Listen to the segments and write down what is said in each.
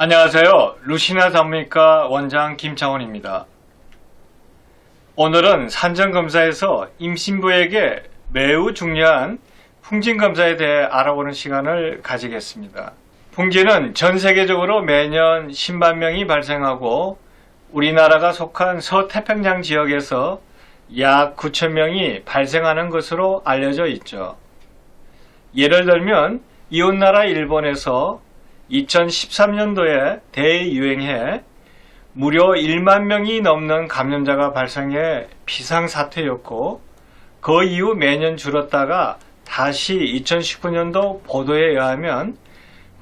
안녕하세요. 루시나 산부인과 원장 김창원입니다. 오늘은 산전검사에서 임신부에게 매우 중요한 풍진검사에 대해 알아보는 시간을 가지겠습니다. 풍진은 전 세계적으로 매년 10만 명이 발생하고 우리나라가 속한 서태평양 지역에서 약 9천 명이 발생하는 것으로 알려져 있죠. 예를 들면 이웃나라 일본에서 2013년도에 대유행해 무려 1만 명이 넘는 감염자가 발생해 비상사태였고 그 이후 매년 줄었다가 다시 2019년도 보도에 의하면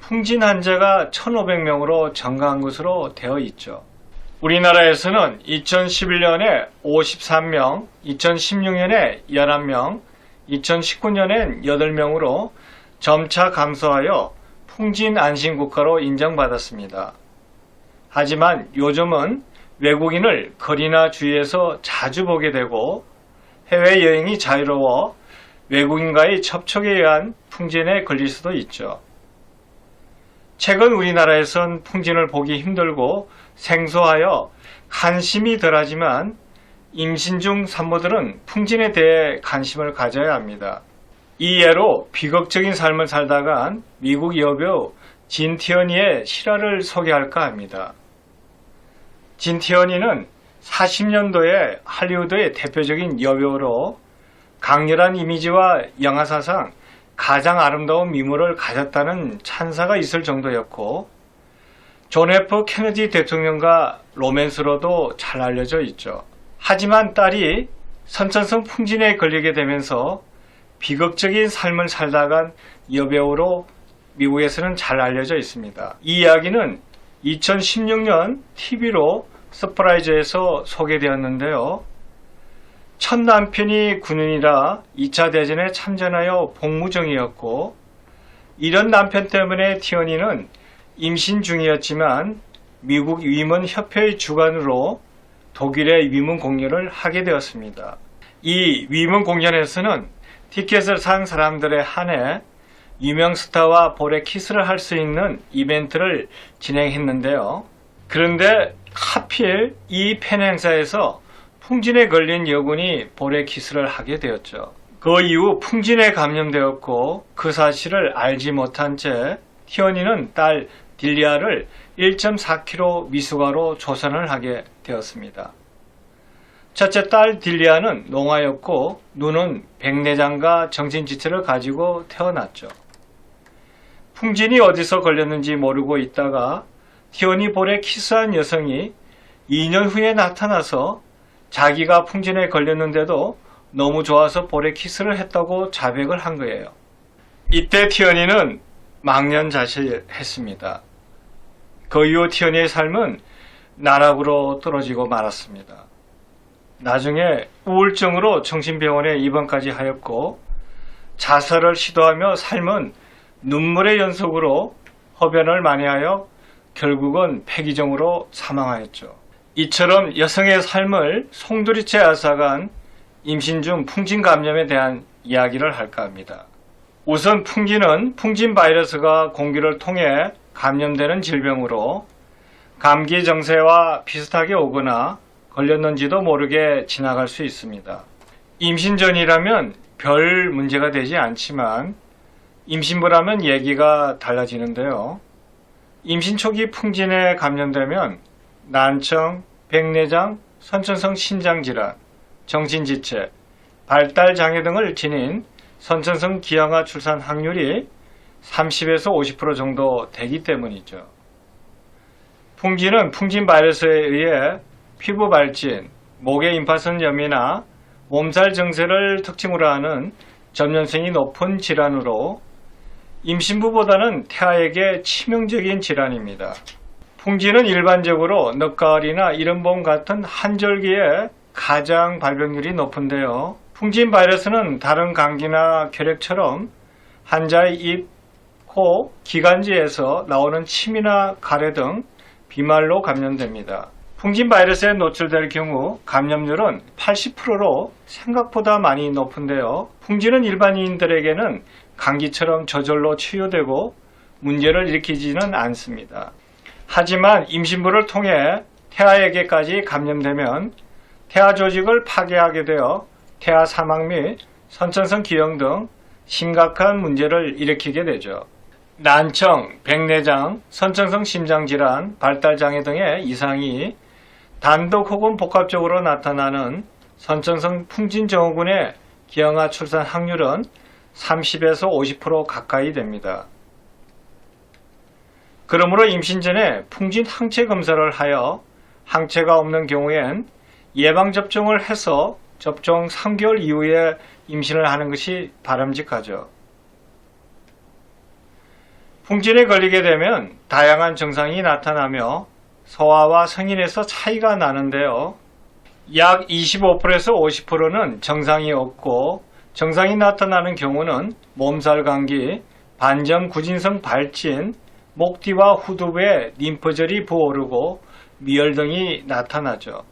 풍진 환자가 1,500명으로 증가한 것으로 되어 있죠. 우리나라에서는 2011년에 53명, 2016년에 11명, 2019년엔 8명으로 점차 감소하여 풍진 안심국가로 인정받았습니다. 하지만 요즘은 외국인을 거리나 주위에서 자주 보게 되고 해외여행이 자유로워 외국인과의 접촉에 의한 풍진에 걸릴 수도 있죠. 최근 우리나라에선 풍진을 보기 힘들고 생소하여 관심이 덜하지만 임신 중 산모들은 풍진에 대해 관심을 가져야 합니다. 이 예로 비극적인 삶을 살다간 미국 여배우 진티언니의 실화를 소개할까 합니다. 진티언니는 40년도에 할리우드의 대표적인 여배우로 강렬한 이미지와 영화사상 가장 아름다운 미모를 가졌다는 찬사가 있을 정도였고 존 F 케네디 대통령과 로맨스로도 잘 알려져 있죠. 하지만 딸이 선천성 풍진에 걸리게 되면서 비극적인 삶을 살다간 여배우로 미국에서는 잘 알려져 있습니다. 이 이야기는 2016년 TV로 서프라이즈에서 소개되었는데요. 첫 남편이 군인이라 2차 대전에 참전하여 복무 중이었고 이런 남편 때문에 티언니는 임신 중이었지만 미국 위문협회의 주관으로 독일의 위문 공연을 하게 되었습니다. 이 위문 공연에서는 티켓을 산 사람들에 한해 유명 스타와 볼에 키스를 할 수 있는 이벤트를 진행했는데요. 그런데 하필 이 팬 행사에서 풍진에 걸린 여군이 볼에 키스를 하게 되었죠. 그 이후 풍진에 감염되었고 그 사실을 알지 못한 채 티언니는 딸 딜리아를 1.4kg 미숙아로 조산을 하게 되었습니다. 첫째 딸 딜리아는 농아였고 눈은 백내장과 정신지체를 가지고 태어났죠. 풍진이 어디서 걸렸는지 모르고 있다가 티언니 볼에 키스한 여성이 2년 후에 나타나서 자기가 풍진에 걸렸는데도 너무 좋아서 볼에 키스를 했다고 자백을 한 거예요. 이때 티언니는 망연자실했습니다. 그 이후 티언니의 삶은 나락으로 떨어지고 말았습니다. 나중에 우울증으로 정신병원에 입원까지 하였고 자살을 시도하며 삶은 눈물의 연속으로 흡연을 많이 하여 결국은 폐기종으로 사망하였죠. 이처럼 여성의 삶을 송두리째 앗아간 임신 중 풍진 감염에 대한 이야기를 할까 합니다. 우선 풍진은 풍진 바이러스가 공기를 통해 감염되는 질병으로 감기 증세와 비슷하게 오거나 걸렸는지도 모르게 지나갈 수 있습니다. 임신 전이라면 별 문제가 되지 않지만 임신부라면 얘기가 달라지는데요. 임신 초기 풍진에 감염되면 난청, 백내장, 선천성 신장질환, 정신지체, 발달장애 등을 지닌 선천성 기형아 출산 확률이 30에서 50% 정도 되기 때문이죠. 풍진은 풍진 바이러스에 의해 피부 발진, 목의 임파선염이나 몸살 증세를 특징으로 하는 전염성이 높은 질환으로 임신부보다는 태아에게 치명적인 질환입니다. 풍진은 일반적으로 늦가을이나 이른봄 같은 한절기에 가장 발병률이 높은데요. 풍진 바이러스는 다른 감기나 결핵처럼 환자의 입, 코, 기관지에서 나오는 침이나 가래 등 비말로 감염됩니다. 풍진 바이러스에 노출될 경우 감염률은 80%로 생각보다 많이 높은데요. 풍진은 일반인들에게는 감기처럼 저절로 치유되고 문제를 일으키지는 않습니다. 하지만 임신부를 통해 태아에게까지 감염되면 태아 조직을 파괴하게 되어 태아 사망 및 선천성 기형 등 심각한 문제를 일으키게 되죠. 난청, 백내장, 선천성 심장질환, 발달장애 등의 이상이 단독 혹은 복합적으로 나타나는 선천성 풍진증후군의 기형아 출산 확률은 30에서 50% 가까이 됩니다. 그러므로 임신 전에 풍진 항체 검사를 하여 항체가 없는 경우엔 예방접종을 해서 접종 3개월 이후에 임신을 하는 것이 바람직하죠. 풍진에 걸리게 되면 다양한 증상이 나타나며 소아와 성인에서 차이가 나는데요. 약 25%에서 50%는 증상이 없고 증상이 나타나는 경우는 몸살 감기, 반전 구진성 발진, 목 뒤와 후두부에 림프절이 부어오르고 미열 등이 나타나죠.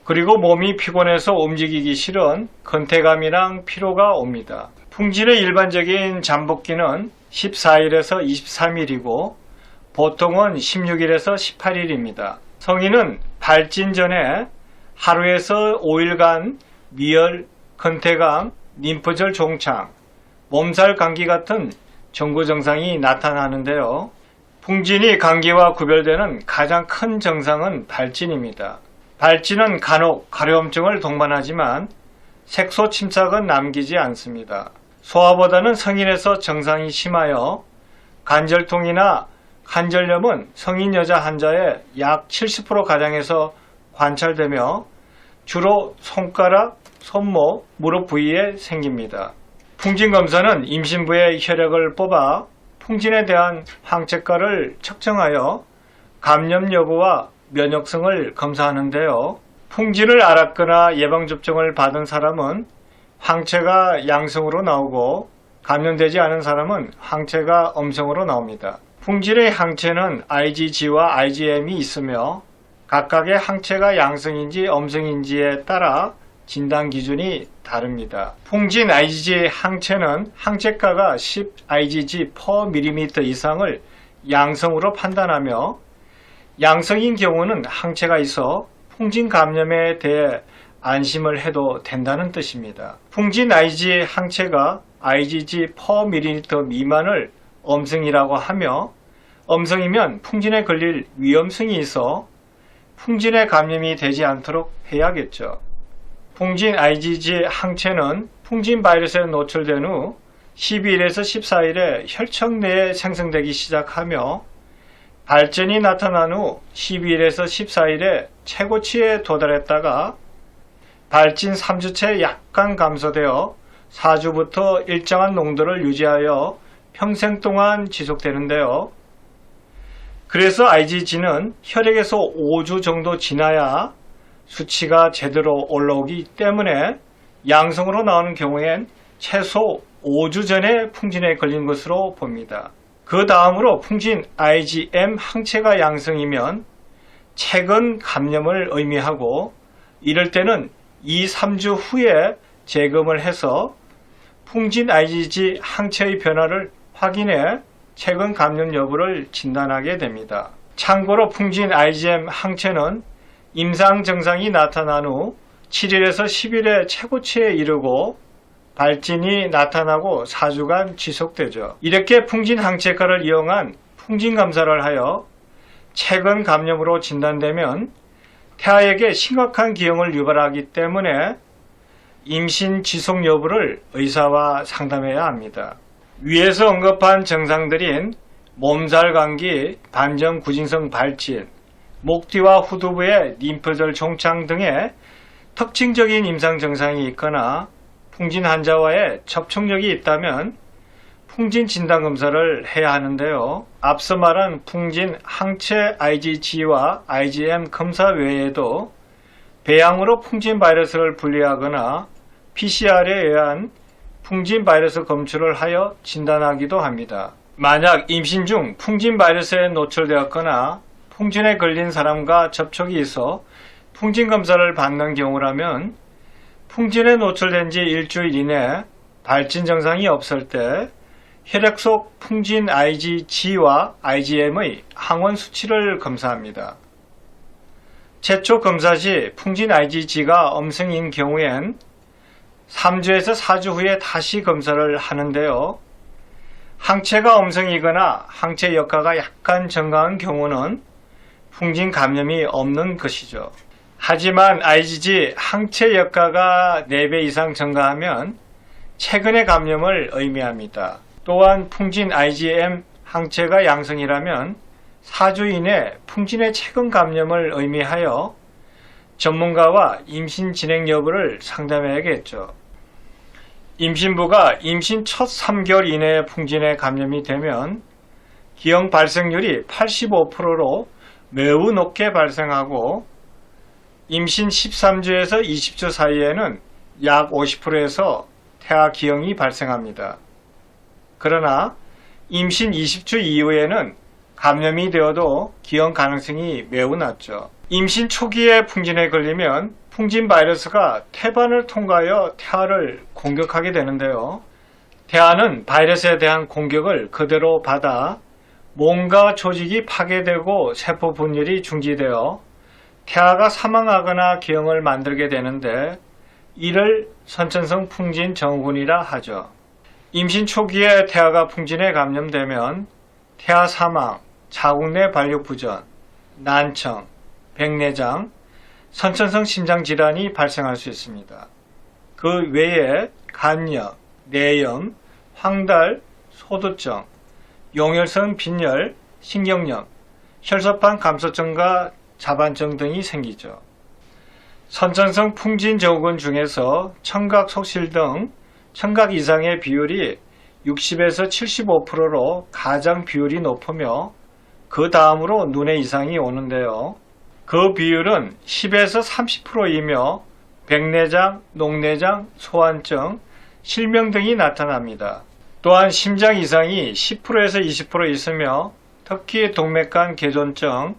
그리고 몸이 피곤해서 움직이기 싫은 근태감이랑 피로가 옵니다. 풍진의 일반적인 잠복기는 14일에서 23일이고 보통은 16일에서 18일입니다. 성인은 발진 전에 하루에서 5일간 미열, 근태감, 림프절 종창, 몸살 감기 같은 전구 증상이 나타나는데요. 풍진이 감기와 구별되는 가장 큰 증상은 발진입니다. 발진은 간혹 가려움증을 동반하지만 색소 침착은 남기지 않습니다. 소아보다는 성인에서 증상이 심하여 관절통이나 관절염은 성인 여자 환자의 약 70%가량에서 관찰되며 주로 손가락, 손목, 무릎 부위에 생깁니다. 풍진 검사는 임신부의 혈액을 뽑아 풍진에 대한 항체가를 측정하여 감염 여부와 면역성을 검사하는데요. 풍진을 앓았거나 예방접종을 받은 사람은 항체가 양성으로 나오고 감염되지 않은 사람은 항체가 음성으로 나옵니다. 풍진의 항체는 IgG와 IgM이 있으며 각각의 항체가 양성인지 음성인지에 따라 진단 기준이 다릅니다. 풍진 IgG 항체는 항체가가 10 IgG per ml 이상을 양성으로 판단하며 양성인 경우는 항체가 있어 풍진 감염에 대해 안심을 해도 된다는 뜻입니다. 풍진 IgG 항체가 IgG per ml 미만을 음성이라고 하며 음성이면 풍진에 걸릴 위험성이 있어 풍진에 감염이 되지 않도록 해야겠죠. 풍진 IgG 항체는 풍진 바이러스에 노출된 후 12일에서 14일에 혈청 내에 생성되기 시작하며 발전이 나타난 후 12일에서 14일에 최고치에 도달했다가 발진 3주째 약간 감소되어 4주부터 일정한 농도를 유지하여 평생 동안 지속되는데요. 그래서 IgG는 혈액에서 5주 정도 지나야 수치가 제대로 올라오기 때문에 양성으로 나오는 경우엔 최소 5주 전에 풍진에 걸린 것으로 봅니다. 그 다음으로 풍진 IgM 항체가 양성이면 최근 감염을 의미하고 이럴 때는 2, 3주 후에 재검을 해서 풍진 IgG 항체의 변화를 확인해 최근 감염 여부를 진단하게 됩니다. 참고로 풍진 IgM 항체는 임상 증상이 나타난 후 7일에서 10일에 최고치에 이르고 발진이 나타나고 4주간 지속되죠. 이렇게 풍진 항체가를 이용한 풍진 검사를 하여 최근 감염으로 진단되면 태아에게 심각한 기형을 유발하기 때문에 임신 지속 여부를 의사와 상담해야 합니다. 위에서 언급한 증상들인 몸살 감기, 반전 구진성 발진, 목 뒤와 후두부의 림프절 종창 등의 특징적인 임상 증상이 있거나 풍진 환자와의 접촉력이 있다면 풍진 진단 검사를 해야 하는데요. 앞서 말한 풍진 항체 IgG와 IgM 검사 외에도 배양으로 풍진 바이러스를 분리하거나 PCR에 의한 풍진 바이러스 검출을 하여 진단하기도 합니다. 만약 임신 중 풍진 바이러스에 노출되었거나 풍진에 걸린 사람과 접촉이 있어 풍진 검사를 받는 경우라면 풍진에 노출된 지 일주일 이내 발진 증상이 없을 때 혈액 속 풍진 IgG와 IgM의 항원 수치를 검사합니다. 최초 검사 시 풍진 IgG가 엄성인 경우엔 3주에서 4주 후에 다시 검사를 하는데요. 항체가 엄성이거나 항체 역화가 약간 증가한 경우는 풍진 감염이 없는 것이죠. 하지만 IgG 항체 역화가 4배 이상 증가하면 최근의 감염을 의미합니다. 또한 풍진 IgM 항체가 양성이라면 4주 이내 풍진의 최근 감염을 의미하여 전문가와 임신 진행 여부를 상담해야겠죠. 임신부가 임신 첫 3개월 이내에 풍진에 감염이 되면 기형 발생률이 85%로 매우 높게 발생하고 임신 13주에서 20주 사이에는 약 50%에서 태아 기형이 발생합니다. 그러나 임신 20주 이후에는 감염이 되어도 기형 가능성이 매우 낮죠. 임신 초기에 풍진에 걸리면 풍진 바이러스가 태반을 통과하여 태아를 공격하게 되는데요. 태아는 바이러스에 대한 공격을 그대로 받아 몸과 조직이 파괴되고 세포 분열이 중지되어 태아가 사망하거나 기형을 만들게 되는데 이를 선천성 풍진 증후군이라 하죠. 임신 초기에 태아가 풍진에 감염되면 태아 사망, 자궁 내 발육 부전, 난청, 백내장, 선천성 심장질환이 발생할 수 있습니다. 그 외에 간염, 뇌염, 황달, 소두증, 용혈성 빈혈, 신경염, 혈소판 감소증과 자반증 등이 생기죠. 선천성 풍진 증후군 중에서 청각 속실 등 청각 이상의 비율이 60에서 75%로 가장 비율이 높으며 그 다음으로 눈의 이상이 오는데요. 그 비율은 10에서 30%이며 백내장, 녹내장, 소환증, 실명 등이 나타납니다. 또한 심장 이상이 10%에서 20% 있으며 특히 동맥간 개존증,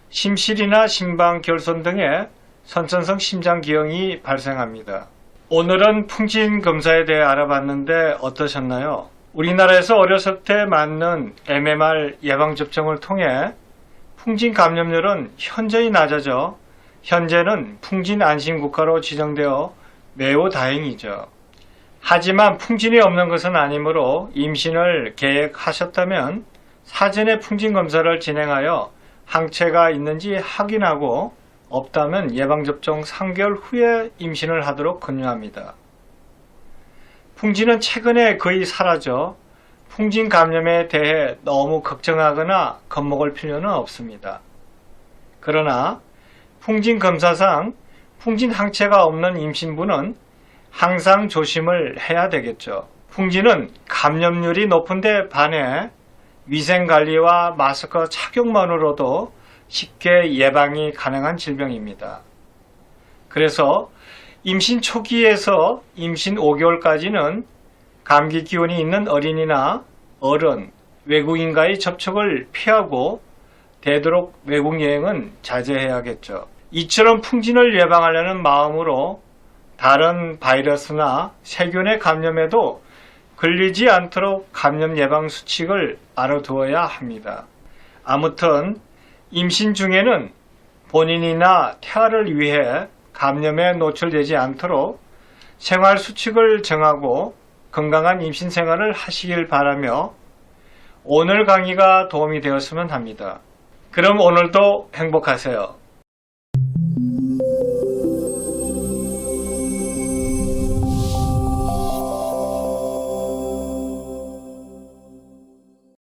심실이나 심방결손 등의 선천성 심장기형이 발생합니다. 오늘은 풍진 검사에 대해 알아봤는데 어떠셨나요? 우리나라에서 어렸을 때 맞는 MMR 예방접종을 통해 풍진 감염률은 현저히 낮아져 현재는 풍진 안심국가로 지정되어 매우 다행이죠. 하지만 풍진이 없는 것은 아니므로 임신을 계획하셨다면 사전에 풍진 검사를 진행하여 항체가 있는지 확인하고 없다면 예방접종 3개월 후에 임신을 하도록 권유합니다. 풍진은 최근에 거의 사라져 풍진 감염에 대해 너무 걱정하거나 겁먹을 필요는 없습니다. 그러나 풍진 검사상 풍진 항체가 없는 임신부는 항상 조심을 해야 되겠죠. 풍진은 감염률이 높은데 반해 위생관리와 마스크 착용만으로도 쉽게 예방이 가능한 질병입니다. 그래서 임신 초기에서 임신 5개월까지는 감기 기운이 있는 어린이나 어른, 외국인과의 접촉을 피하고 되도록 외국 여행은 자제해야겠죠. 이처럼 풍진을 예방하려는 마음으로 다른 바이러스나 세균의 감염에도 걸리지 않도록 감염 예방 수칙을 알아두어야 합니다. 아무튼 임신 중에는 본인이나 태아를 위해 감염에 노출되지 않도록 생활 수칙을 정하고 건강한 임신 생활을 하시길 바라며 오늘 강의가 도움이 되었으면 합니다. 그럼 오늘도 행복하세요.